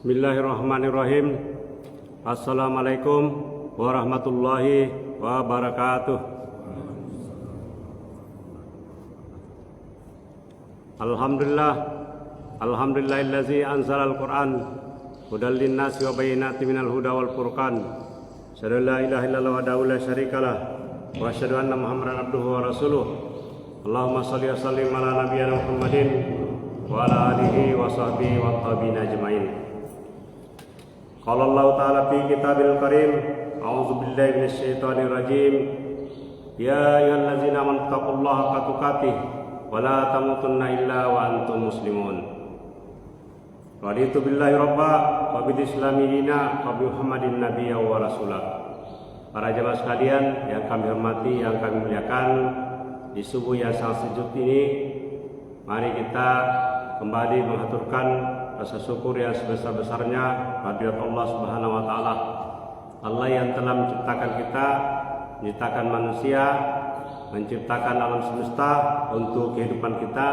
Bismillahirrahmanirrahim. Assalamualaikum warahmatullahi wabarakatuh. Alhamdulillahillazi anzalal Qur'an hudal linnasi wa bayyinatin minal huda wal furqan. Asyhadu an la ilaha illallah wahdahu la syarikalah wa asyhadu anna Muhammadan abduhu wa rasuluh. Allahumma shalli wa sallim ala nabiyyina Muhammadin wa ala alihi wa sahbihi wa tabi'in ajmain. Qala Allah ta'ala fi kitabil karim, a'udzu billahi minasyaitonir rajim. Ya ayyuhallazina amanu taqullaha haqqa tuqatih wa la tamutunna illa wa antum muslimun. Raditu billahi rabba wa bil islami dina wa bi Muhammadin nabiyya wa rasulah. Para jemaah sekalian yang kami hormati, yang kami muliakan, di subuh yang sangat sejuk ini, mari kita kembali mengaturkan rasa syukur yang sebesar-besarnya kehadirat Allah Subhanahu wa taala. Allah yang telah menciptakan kita, menciptakan manusia, menciptakan alam semesta untuk kehidupan kita,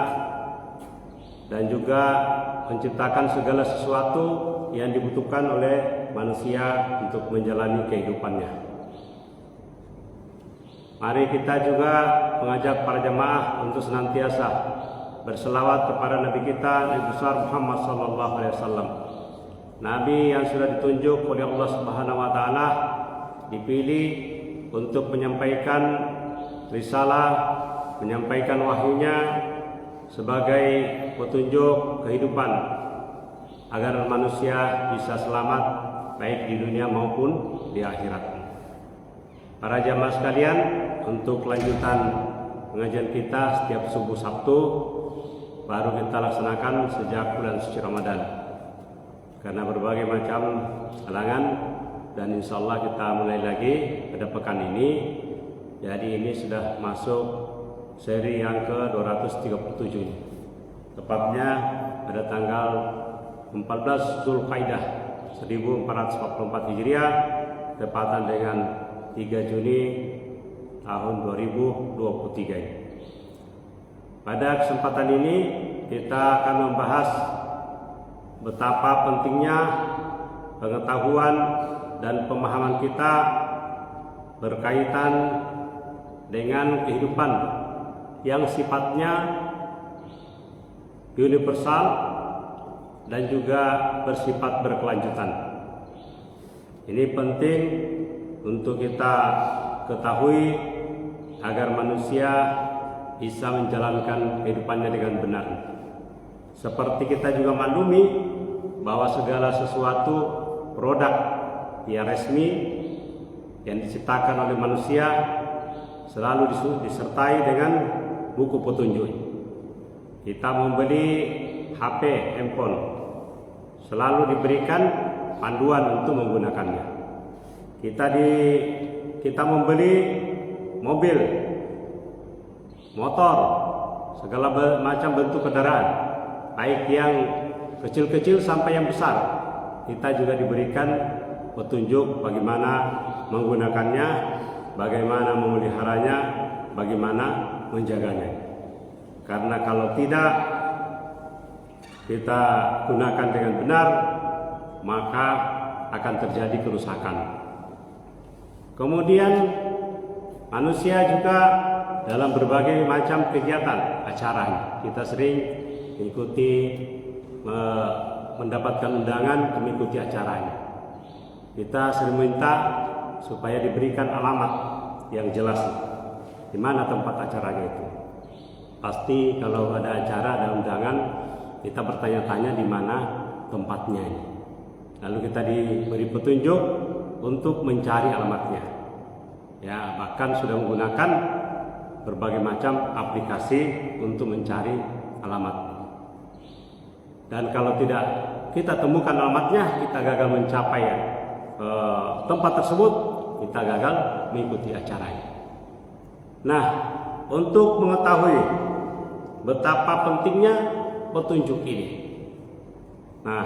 dan juga menciptakan segala sesuatu yang dibutuhkan oleh manusia untuk menjalani kehidupannya. Mari kita juga mengajak para jemaah untuk senantiasa berselawat kepada Nabi kita, Nabi besar Muhammad sallallahu alaihi wasallam. Nabi yang sudah ditunjuk oleh Allah Subhanahu wa taala, dipilih untuk menyampaikan risalah, menyampaikan wahyunya sebagai petunjuk kehidupan agar manusia bisa selamat baik di dunia maupun di akhirat. Para jamaah sekalian, untuk kelanjutan pengajian kita setiap subuh Sabtu baru kita laksanakan sejak bulan suci Ramadan, karena berbagai macam halangan, dan insya Allah kita mulai lagi pada pekan ini. Jadi ini sudah masuk seri yang ke-237, tepatnya pada tanggal 14 Zulkaidah 1444 Hijriah, tepatan dengan 3 Juni tahun 2023 ini. Pada kesempatan ini kita akan membahas betapa pentingnya pengetahuan dan pemahaman kita berkaitan dengan kehidupan yang sifatnya universal dan juga bersifat berkelanjutan. Ini penting untuk kita ketahui agar manusia bisa menjalankan kehidupannya dengan benar. Seperti kita juga maklumi bahwa segala sesuatu produk yang resmi yang diciptakan oleh manusia selalu disertai dengan buku petunjuk. Kita membeli HP, handphone, selalu diberikan panduan untuk menggunakannya. Kita membeli mobil, motor, segala macam bentuk kendaraan, baik yang kecil-kecil sampai yang besar, kita juga diberikan petunjuk bagaimana menggunakannya, bagaimana memeliharanya, bagaimana menjaganya. Karena kalau tidak kita gunakan dengan benar, maka akan terjadi kerusakan. Kemudian manusia juga dalam berbagai macam kegiatan acara, kita sering mengikuti, mendapatkan undangan untuk mengikuti acaranya. Kita sering minta supaya diberikan alamat yang jelas di mana tempat acaranya itu. Pasti kalau ada acara, ada undangan, kita bertanya-tanya di mana tempatnya ini. Lalu kita diberi petunjuk untuk mencari alamatnya. Ya, bahkan sudah menggunakan berbagai macam aplikasi untuk mencari alamat. Dan kalau tidak kita temukan alamatnya, kita gagal mencapai tempat tersebut, kita gagal mengikuti acaranya. Nah, untuk mengetahui betapa pentingnya petunjuk ini, nah,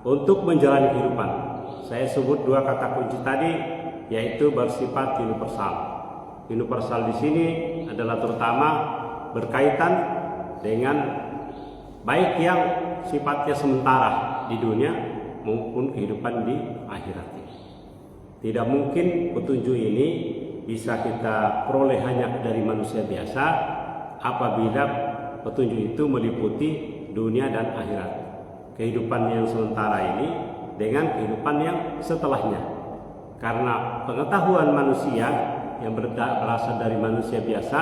untuk menjalani kehidupan, saya sebut dua kata kunci tadi, yaitu bersifat universal. Universal di sini adalah terutama berkaitan dengan baik yang sifatnya sementara di dunia maupun kehidupan di akhirat. Tidak mungkin petunjuk ini bisa kita peroleh hanya dari manusia biasa apabila petunjuk itu meliputi dunia dan akhirat. Kehidupan yang sementara ini dengan kehidupan yang setelahnya. Karena pengetahuan manusia yang berasal dari manusia biasa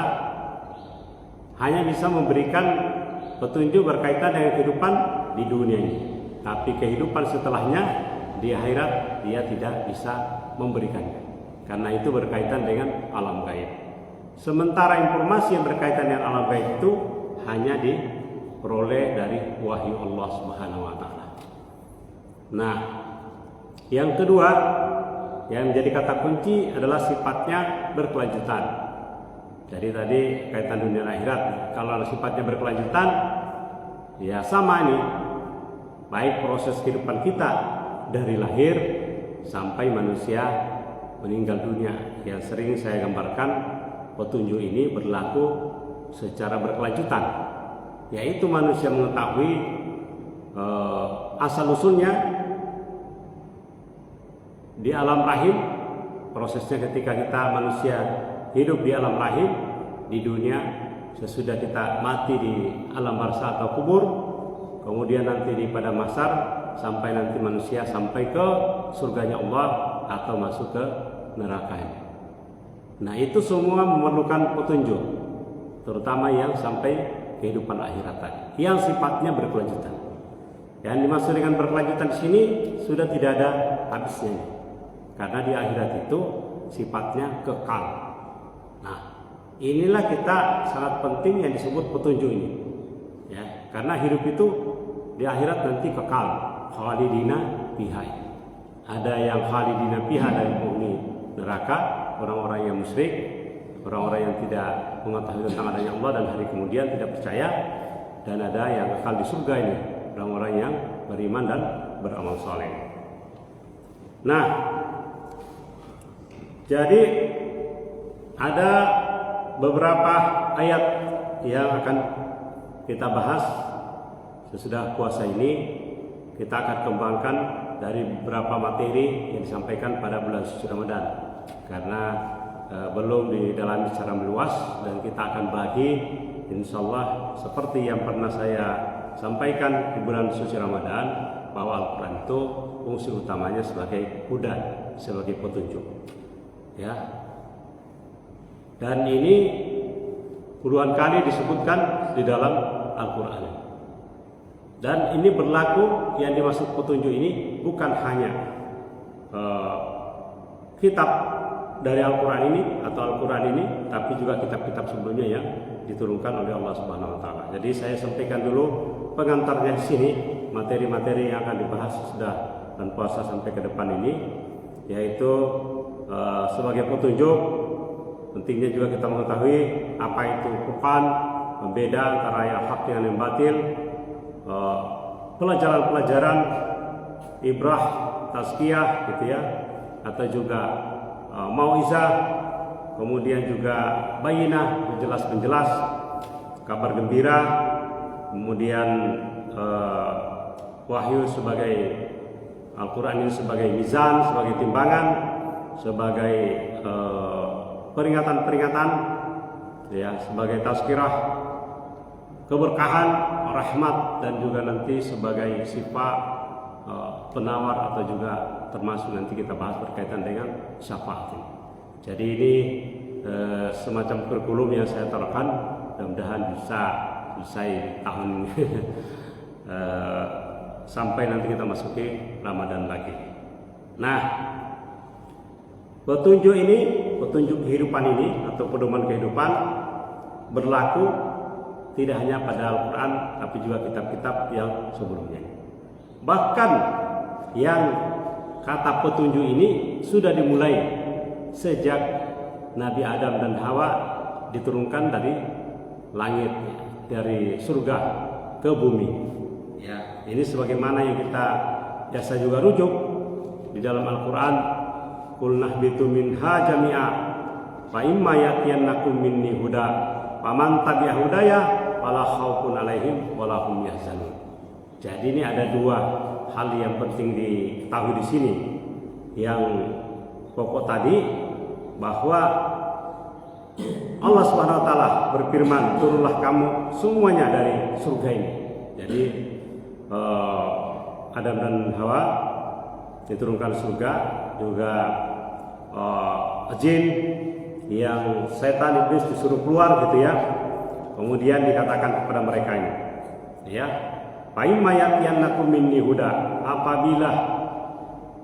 hanya bisa memberikan petunjuk berkaitan dengan kehidupan di dunia ini. Tapi kehidupan setelahnya di akhirat dia tidak bisa memberikannya. Karena itu berkaitan dengan alam gaib. Sementara informasi yang berkaitan dengan alam gaib itu hanya diperoleh dari wahyu Allah Subhanahu wa taala. Nah, yang kedua yang menjadi kata kunci adalah sifatnya berkelanjutan. Jadi tadi kaitan dunia dan akhirat, kalau sifatnya berkelanjutan ya sama ini. Baik proses kehidupan kita dari lahir sampai manusia meninggal dunia. Yang sering saya gambarkan petunjuk ini berlaku secara berkelanjutan, yaitu manusia mengetahui asal usulnya di alam rahim. Prosesnya ketika kita manusia hidup di alam rahim di dunia, sesudah kita mati di alam barzakh atau kubur, kemudian nanti di padang mahsyar sampai nanti manusia sampai ke surganya Allah atau masuk ke nerakanya. Nah, itu semua memerlukan petunjuk, terutama yang sampai kehidupan akhirat tadi, yang sifatnya berkelanjutan. Yang dimaksud dengan berkelanjutan di sini sudah tidak ada habisnya, karena di akhirat itu sifatnya kekal. Nah, inilah kita sangat penting yang disebut petunjuk ini, ya, karena hidup itu di akhirat nanti kekal, khalidina fiha. Ada yang khalidina fiha dari penghuni neraka, orang-orang yang musyrik, orang-orang yang tidak mengetahui tentang adanya Allah dan hari kemudian tidak percaya, dan ada yang kekal di surga ini, orang-orang yang beriman dan beramal saleh. Nah, jadi ada beberapa ayat yang akan kita bahas sesudah puasa ini. Kita akan kembangkan dari beberapa materi yang disampaikan pada bulan suci Ramadan, karena belum didalami secara meluas, dan kita akan bagi insya Allah seperti yang pernah saya sampaikan di bulan suci Ramadan, bahwa Al-Quran itu fungsi utamanya sebagai hudan, sebagai petunjuk, ya. Dan ini puluhan kali disebutkan di dalam Al-Quran. Dan ini berlaku, yang dimaksud petunjuk ini bukan hanya kitab dari Al-Quran ini atau Al-Quran ini, tapi juga kitab-kitab sebelumnya yang diturunkan oleh Allah Subhanahu wa taala. Jadi saya sampaikan dulu pengantarnya di sini, materi-materi yang akan dibahas sudah dan puasa sampai ke depan ini, yaitu sebagai petunjuk. Pentingnya juga kita mengetahui apa itu Furqan, membeda antara yang hak dengan yang batil, pelajaran-pelajaran ibrah, tazkiyah gitu ya, atau juga mauizah, kemudian juga bayinah, penjelas-penjelas, kabar gembira, kemudian wahyu sebagai Al-Quran ini sebagai mizan, sebagai timbangan, sebagai peringatan-peringatan, ya, sebagai tazkirah, keberkahan, rahmat, dan juga nanti sebagai sifat penawar, atau juga termasuk nanti kita bahas berkaitan dengan syafaat. Jadi ini semacam kurikulum yang saya taruhkan, mudah-mudahan bisa selesai tahun ini sampai nanti kita masuki Ramadan lagi. Nah, petunjuk ini, petunjuk kehidupan ini atau pedoman kehidupan berlaku tidak hanya pada Al-Quran, tapi juga kitab-kitab yang sebelumnya. Bahkan yang kata petunjuk ini sudah dimulai sejak Nabi Adam dan Hawa diturunkan dari langit, dari surga ke bumi. Ya, ini sebagaimana yang kita biasa juga rujuk di dalam Al-Quran. Qul nahbitu minha jami'a fa imma ya'tiyannakum minni huda faman tabi'a hudaya fala khaufun alaihim wala hum yahzanun. Jadi ini ada dua hal yang penting diketahui di sini. Yang pokok tadi bahwa Allah Subhanahu wa taala berfirman, "Turunlah kamu semuanya dari surga ini." Jadi Adam dan Hawa diturunkan surga, juga jin yang setan iblis disuruh keluar gitu ya. Kemudian dikatakan kepada mereka ini, ya, "Fa imma ya'tiyannakum minni huda." Apabila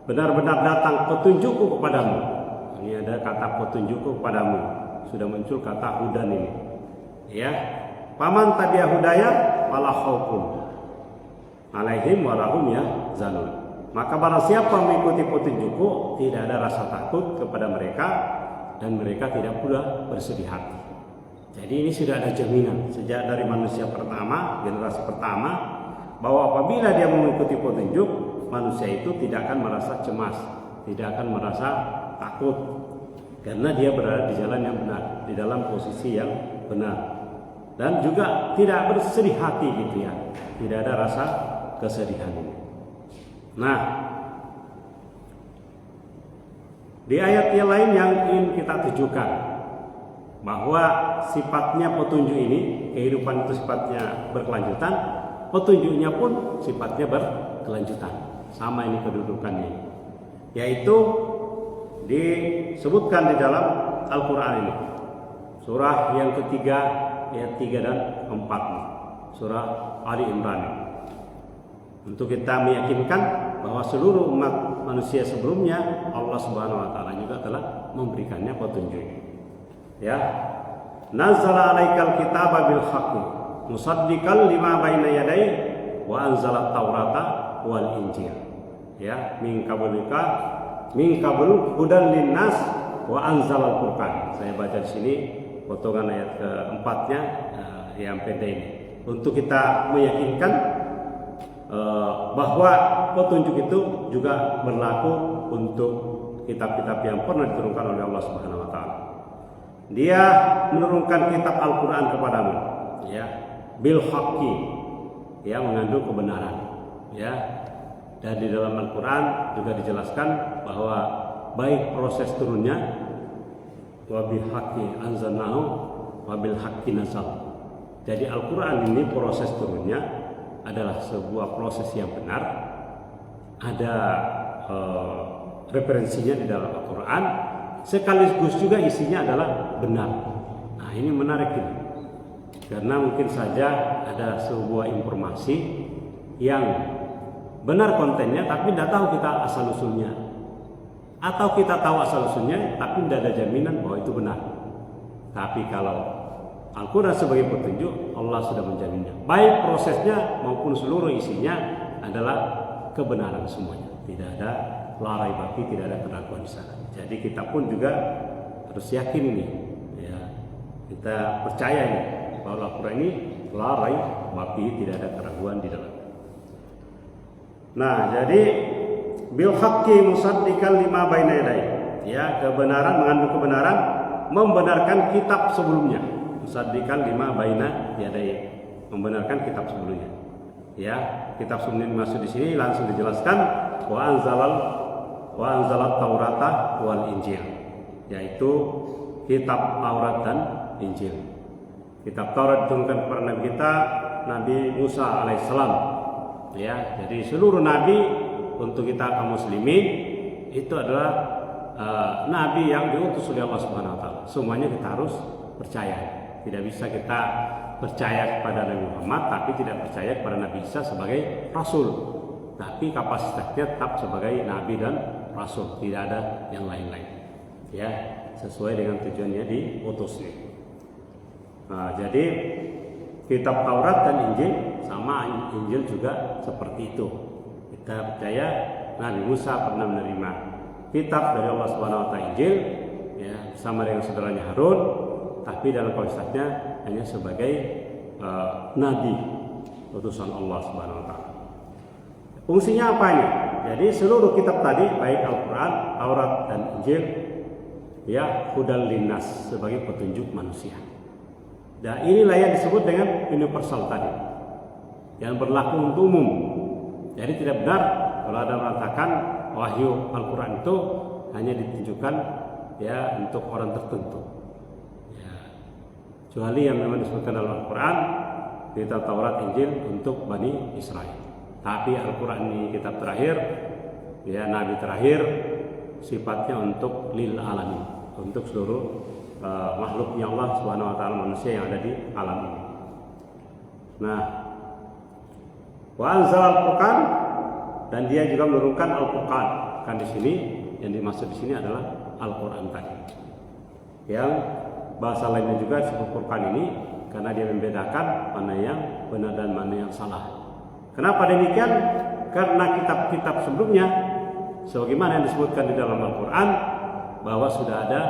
benar-benar datang petunjukku kepadamu. Ini ada kata petunjukku kepadamu. Sudah muncul kata hudan ini. Ya. Paman tabi'a hudaya fala khaufun alaihim wa lahum yahzanun. Maka barang siapa mengikuti petunjukku, tidak ada rasa takut kepada mereka dan mereka tidak pula bersedih hati. Jadi ini sudah ada jaminan sejak dari manusia pertama, generasi pertama, bahwa apabila dia mengikuti petunjuk, manusia itu tidak akan merasa cemas, tidak akan merasa takut, karena dia berada di jalan yang benar, di dalam posisi yang benar, dan juga tidak bersedih hati gitu ya, tidak ada rasa kesedihan ini. Nah, di ayat yang lain yang ingin kita tujukan bahwa sifatnya petunjuk ini, kehidupan itu sifatnya berkelanjutan, petunjuknya pun sifatnya berkelanjutan. Sama ini kedudukannya, yaitu disebutkan di dalam Al-Quran ini, surah yang ketiga ayat 3 dan 4, surah Ali Imran. Untuk kita meyakinkan bahwa seluruh umat manusia sebelumnya Allah Subhanahu wa taala juga telah memberikannya petunjuk. Ya. Nazzala 'alaikal kitaba bil haqqi musaddiqan lima baina yadayhi wa anzala taurata wal injil. Ya, min qabl hudan linnas wa anzala al-furqan. Saya baca di sini potongan ayat keempatnya yang pendek ini untuk kita meyakinkan bahwa petunjuk itu juga berlaku untuk kitab-kitab yang pernah diturunkan oleh Allah Subhanahu wa taala. Dia menurunkan kitab Al-Qur'an kepadamu, ya, bil haqqi, ya, mengandung kebenaran, ya. Dan di dalam Al-Qur'an juga dijelaskan bahwa baik proses turunnya, wa bil haqqi anzalnahu wa bil haqqi nazal. Jadi Al-Qur'an ini proses turunnya adalah sebuah proses yang benar, ada referensinya di dalam Al-Quran, sekaligus juga isinya adalah benar. Nah, ini menarik ini, karena mungkin saja ada sebuah informasi yang benar kontennya, tapi tidak tahu kita asal usulnya, atau kita tahu asal usulnya, tapi tidak ada jaminan bahwa itu benar. Tapi kalau Al-Quran sebagai petunjuk, Allah sudah menjaminnya. Baik prosesnya maupun seluruh isinya adalah kebenaran semuanya. Tidak ada larai babi, tidak ada keraguan di sana. Jadi kita pun juga harus yakin ini, ya, kita percaya ini bahwa Al-Quran ini larai babi, tidak ada keraguan di dalam. Nah, jadi bil haqqi musaddiqan lima baina yadayhi. Ya, kebenaran mengandung kebenaran, membenarkan kitab sebelumnya. Musaddiqan lima baina yadayhi, membenarkan kitab sebelumnya. Ya, kitab sebelumnya masuk di sini langsung dijelaskan wa anzalat taurata wal injil, yaitu kitab Taurat dan Injil. Kitab Taurat diturunkan kepada Nabi kita, Nabi Musa alaihissalam. Ya, jadi seluruh nabi untuk kita kaum muslimin itu adalah nabi yang diutus oleh Allah Subhanahu wa taala. Semuanya kita harus percaya. Tidak bisa kita percaya kepada Nabi Muhammad tapi tidak percaya kepada Nabi Isa sebagai rasul. Tapi kapasitasnya tetap sebagai nabi dan rasul, tidak ada yang lain-lain. Ya, sesuai dengan tujuannya diutusnya. Nah, jadi kitab Taurat dan Injil sama, Injil juga seperti itu. Kita percaya Nabi Musa pernah menerima kitab dari Allah Subhanahu wa taala, Injil, ya, sama dengan saudaranya Harun, tapi dalam kapasitasnya hanya sebagai nabi utusan Allah Subhanahu wa taala. Fungsinya apa ini? Jadi seluruh kitab tadi, baik Al-Quran, Taurat dan Injil, ya, hudal linnas, sebagai petunjuk manusia. Dan inilah yang disebut dengan universal tadi, yang berlaku untuk umum. Jadi tidak benar kalau ada mengatakan wahyu Al-Quran itu hanya ditunjukkan ya untuk orang tertentu. Ya. Kecuali yang memang disebutkan dalam Al-Quran, kitab Taurat, Injil untuk Bani Israel. Tapi Al-Quran ini kitab terakhir, ya Nabi terakhir, sifatnya untuk lil alamin, untuk seluruh makhluknya Allah Subhanahu Wa Taala, manusia yang ada di alam ini. Nah, wa anzal Al-Furqan, dan dia juga menurunkan Al-Furqan. Kan di sini yang dimaksud di sini adalah Al-Quran tadi. Yang bahasa lainnya juga disebut Furqan ini karena dia membedakan mana yang benar dan mana yang salah. Kenapa demikian? Karena kitab-kitab sebelumnya sebagaimana yang disebutkan di dalam Al-Quran bahwa sudah ada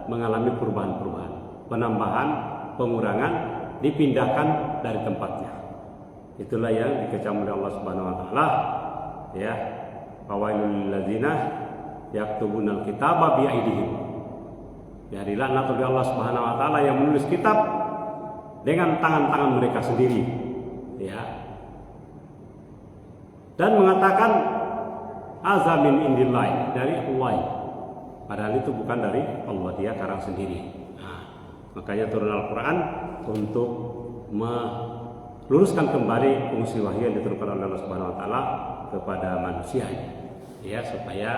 mengalami perubahan-perubahan, penambahan, pengurangan, dipindahkan dari tempatnya. Itulah yang dikecam oleh Allah Subhanahu Wa Taala. Ya, fawailul lil ladzina yaktubunal kitaba biaidihim. Ya, dilaknat oleh Allah Subhanahu Wa Taala yang menulis kitab dengan tangan-tangan mereka sendiri. Ya. Dan mengatakan azamin indillah, dari Allah. Padahal itu bukan dari Allah, dia karang sendiri. Nah, makanya turun Al-Quran untuk meluruskan kembali fungsi wahyu yang diturunkan oleh Allah Subhanahu Wa Taala kepada manusia, ya, supaya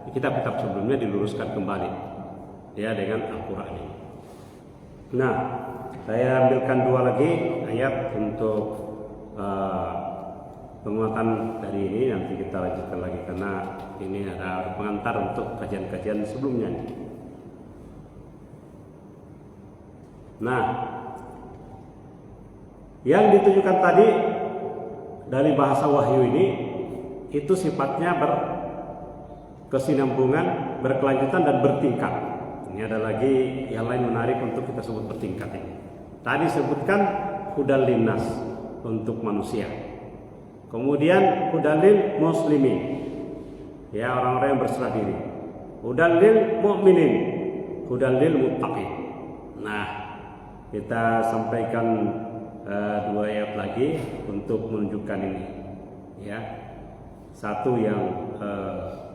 kitab-kitab sebelumnya diluruskan kembali, ya, dengan Al-Quran ini. Nah, saya ambilkan dua lagi ayat untuk penguatan dari ini, nanti kita lanjutkan lagi karena ini ada pengantar untuk kajian-kajian sebelumnya. Nah, yang ditujukan tadi dari bahasa wahyu ini itu sifatnya berkesinambungan, berkelanjutan dan bertingkat. Ini ada lagi yang lain menarik untuk kita sebut bertingkat ini. Tadi sebutkan hudal linnas, untuk manusia. Kemudian hudalil muslimin, ya, orang-orang yang berserah diri. Hudalil mu'minin, hudalil muttaqin. Nah, kita sampaikan dua ayat lagi untuk menunjukkan ini, ya. Satu yang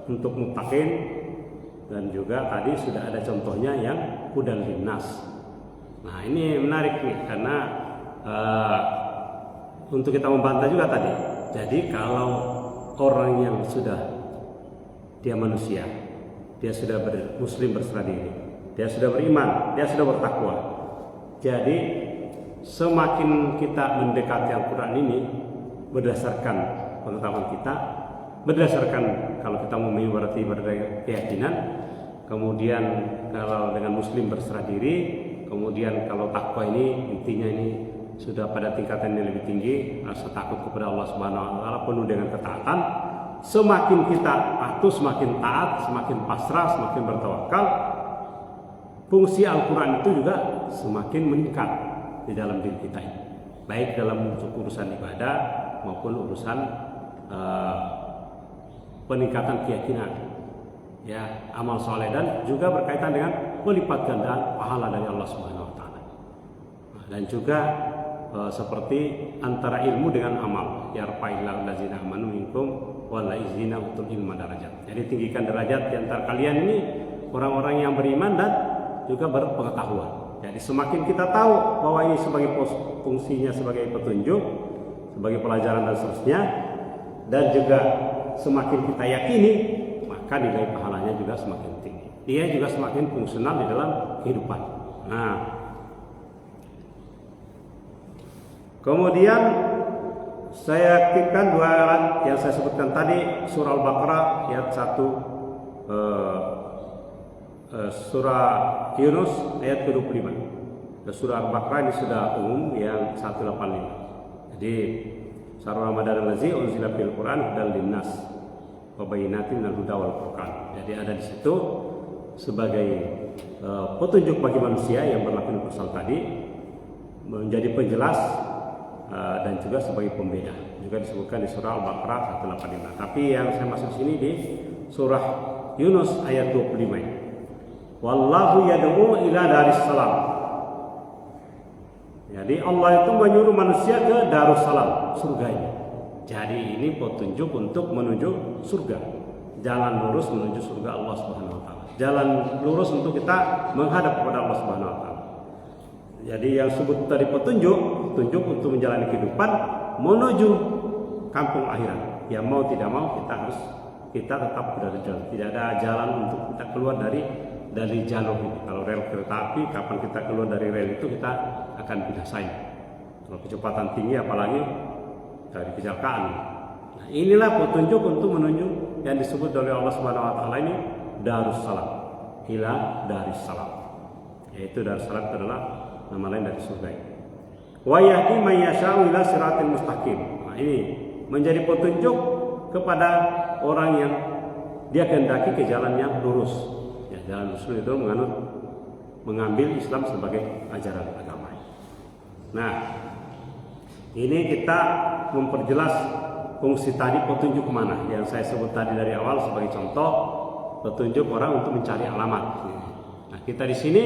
untuk muttaqin, dan juga tadi sudah ada contohnya yang hudal linnas. Nah, ini menarik nih karena untuk kita membantah juga tadi. Jadi kalau orang yang sudah dia manusia, dia sudah muslim berserah diri, dia sudah beriman, dia sudah bertakwa. Jadi semakin kita mendekati Al-Quran ini berdasarkan pengetahuan kita, berdasarkan kalau kita mau berarti berkeyakinan, kemudian kalau dengan muslim berserah diri, kemudian kalau takwa ini intinya ini sudah pada tingkatan yang lebih tinggi, rasa takut kepada Allah Subhanahu Wa Taala penuh dengan ketaatan. Semakin kita patuh, semakin taat, semakin pasrah, semakin bertawakal, fungsi Al-Quran itu juga semakin meningkat di dalam diri kita ini, baik dalam urusan ibadah maupun urusan peningkatan keyakinan, ya, amal soleh, dan juga berkaitan dengan melipat gandaan pahala dari Allah Subhanahu Wa Taala. Dan juga seperti antara ilmu dengan amal, yarfa'illahu allazina amanu minkum wallazina utul ilma darajat. Jadi tinggikan derajat di antara kalian ini orang-orang yang beriman dan juga berpengetahuan. Jadi semakin kita tahu bahwa ini sebagai fungsinya sebagai petunjuk, sebagai pelajaran dan seterusnya, dan juga semakin kita yakini, maka nilai pahalanya juga semakin tinggi. Dia juga semakin fungsional di dalam kehidupan. Nah, kemudian saya aktifkan dua ayat yang saya sebutkan tadi, surah Al-Baqarah ayat 1, surah Yunus ayat ke-25. Surah Al-Baqarah ini sudah umum yang 185. Jadi surah Ramadan allazi unzila fil Quran hudal linnas wa bayyinatin minal huda wal furqan. Jadi ada di situ sebagai petunjuk bagi manusia yang berlaku universal tadi, menjadi penjelas dan juga sebagai pembeda. Juga disebutkan di surah Al-Baqarah 185. Tapi yang saya maksud sini di surah Yunus ayat 25. Wallahu yad'u ila daris salam. Jadi Allah itu menyuruh manusia ke Darussalam, surga ini. Jadi ini petunjuk untuk menuju surga. Jalan lurus menuju surga Allah Subhanahu wa taala. Jalan lurus untuk kita menghadap kepada Allah Subhanahu wa taala. Jadi yang sebut tadi petunjuk untuk menjalani kehidupan menuju kampung akhirat. Ya mau tidak mau kita tetap berada di jalan. Tidak ada jalan untuk kita keluar dari jalur ini. Kalau rel kereta api, kapan kita keluar dari rel itu kita akan binasain. Kalau kecepatan tinggi apalagi dari kecelakaan. Nah, inilah petunjuk untuk menuju yang disebut oleh Allah Subhanahu wa taala ini Darussalam. Ila Darussalam. Yaitu Darussalam adalah nama lain dari surga. Wa yahdi may yasha'u ila siratal mustaqim. Nah, ini menjadi petunjuk kepada orang yang dia kehendaki ke jalan yang lurus. Ya, jalan lurus itu mengambil Islam sebagai ajaran agama. Nah, ini kita memperjelas fungsi tadi petunjuk kemana yang saya sebut tadi dari awal sebagai contoh petunjuk orang untuk mencari alamat. Nah, kita di sini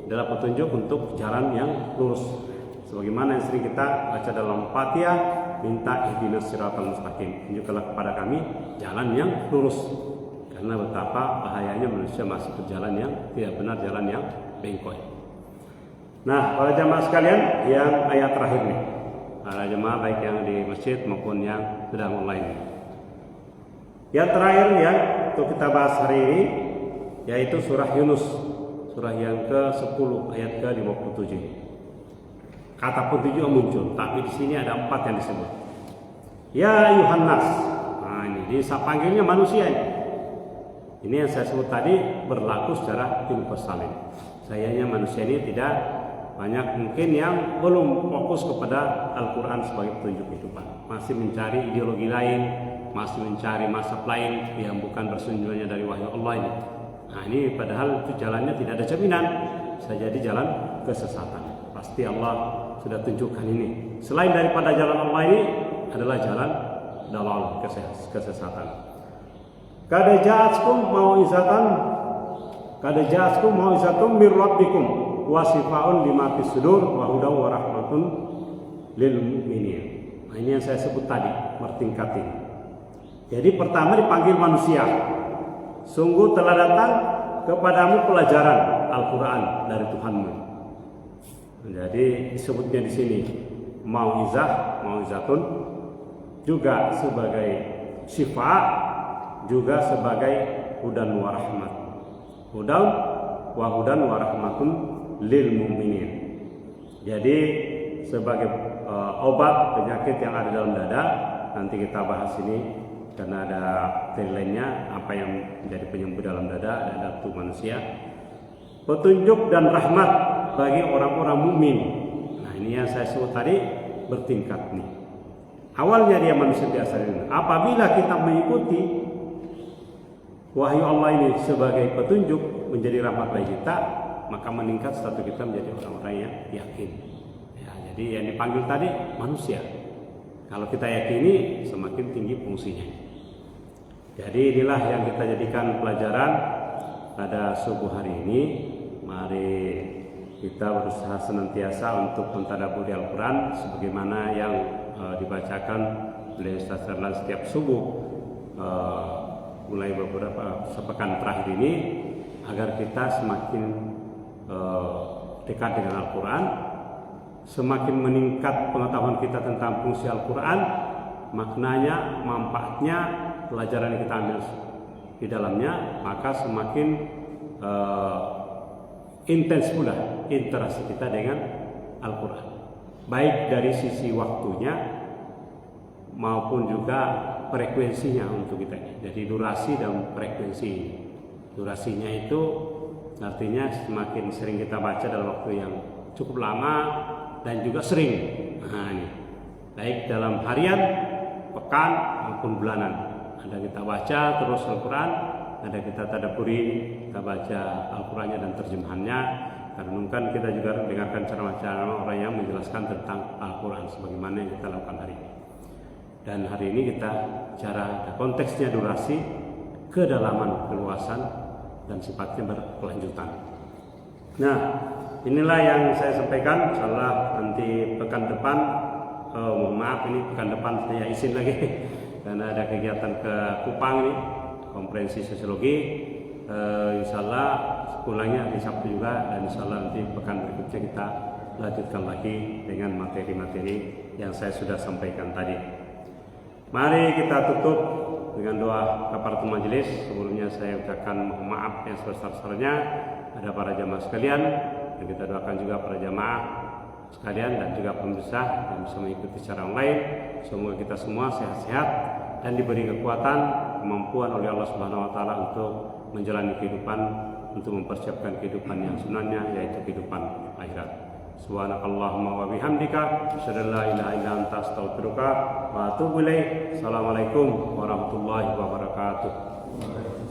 adalah petunjuk untuk jalan yang lurus. Sebagaimana yang sering kita baca dalam Fatihah, minta ihdinas siratal mustaqim. Tunjukkanlah kepada kami jalan yang lurus. Karena betapa bahayanya manusia masuk ke jalan yang tidak benar, jalan yang bengkok. Nah, para jamaah sekalian, yang ayat terakhir nih. Para jemaah baik yang di masjid maupun yang sedang online. Yang terakhir yang untuk kita bahas hari ini yaitu surah Yunus, surah yang ke-10 ayat ke-57. Kata petunjuk muncul, tapi di sini ada 4 yang disebut. Ya Yuhannas. Nah, ini panggilnya manusia ini. Ini yang saya sebut tadi berlaku secara universal. Sayangnya manusia ini tidak banyak mungkin yang belum fokus kepada Al-Quran sebagai petunjuk kehidupan, masih mencari ideologi lain, masih mencari mazhab lain yang bukan bersumbernya dari wahyu Allah ini. Nah, ini padahal itu jalannya tidak ada jaminan, bisa jadi jalan kesesatan. Pasti Allah sudah tunjukkan ini. Selain daripada jalan Allah ini adalah jalan dalal kesesatan. Qad ja'atkum mau'izatun mir rabbikum wa shifaa'un lima fis sudur wa hudaw wa rahmatun lil mu'minin. Nah, ini yang saya sebut tadi, bertingkat ini. Jadi pertama dipanggil manusia. Sungguh telah datang kepadamu pelajaran Al-Qur'an dari Tuhanmu. Jadi disebutnya di sini mau'izatun juga sebagai syifa, juga sebagai hudan wa rahmat. Hudan wa rahmatun lil mu'minin. Jadi sebagai obat penyakit yang ada dalam dada, nanti kita bahas ini karena ada lainnya apa yang menjadi penyembuh dalam dada tubuh manusia. Petunjuk dan rahmat bagi orang-orang mukmin. Nah, ini yang saya sebut tadi bertingkat nih. Awalnya dia manusia biasa ini. Apabila kita mengikuti wahyu Allah ini sebagai petunjuk menjadi rahmat bagi kita, maka meningkat status kita menjadi orang-orang yang yakin. Ya, jadi yang dipanggil tadi manusia. Kalau kita yakini, semakin tinggi fungsinya. Jadi inilah yang kita jadikan pelajaran pada subuh hari ini. Mari kita berusaha senantiasa untuk mentadabburi Al-Quran sebagaimana yang dibacakan oleh Ustaz Erlan setiap subuh mulai beberapa sepekan terakhir ini, agar kita semakin dekat dengan Al-Quran, semakin meningkat pengetahuan kita tentang fungsi Al-Quran, maknanya, manfaatnya, pelajaran yang kita ambil di dalamnya, maka semakin intens pula interaksi kita dengan Al-Quran, baik dari sisi waktunya maupun juga frekuensinya untuk kita. Jadi durasi dan frekuensi. Durasinya itu artinya semakin sering kita baca dalam waktu yang cukup lama dan juga sering. Nah, ini baik dalam harian, pekan maupun bulanan. Ada kita baca terus Al-Quran, ada kita tadabburi, kita baca Al-Qurannya dan terjemahannya. Karena kita juga dengarkan ceramah-ceramah orang yang menjelaskan tentang Al-Quran sebagaimana yang kita lakukan hari ini. Dan hari ini kita bicara konteksnya durasi, kedalaman, keluasan, dan sifatnya berkelanjutan. Nah, inilah yang saya sampaikan. Insyaallah nanti pekan depan mohon maaf ini pekan depan saya izin lagi karena ada kegiatan ke Kupang nih, konferensi sosiologi. Insyaallah pulangnya hari Sabtu juga, dan insyaallah nanti pekan berikutnya kita lanjutkan lagi dengan materi-materi yang saya sudah sampaikan tadi. Mari kita tutup dengan doa kafaratul majelis. Sebelumnya saya ucapkan mohon maaf yang sebesar-besarnya ada para jamaah sekalian, dan kita doakan juga para jamaah sekalian dan juga pemirsa yang bisa mengikuti secara online. Semoga kita semua sehat-sehat dan diberi kekuatan, kemampuan oleh Allah Subhanahu wa taala untuk menjalani kehidupan, untuk mempersiapkan kehidupan yang sebenarnya, yaitu kehidupan akhirat. Subhanakallahumma wa bihamdika asyhadu an la ilaha illa anta astaghfiruka wa atubu ilaik. Assalamualaikum warahmatullahi wabarakatuh.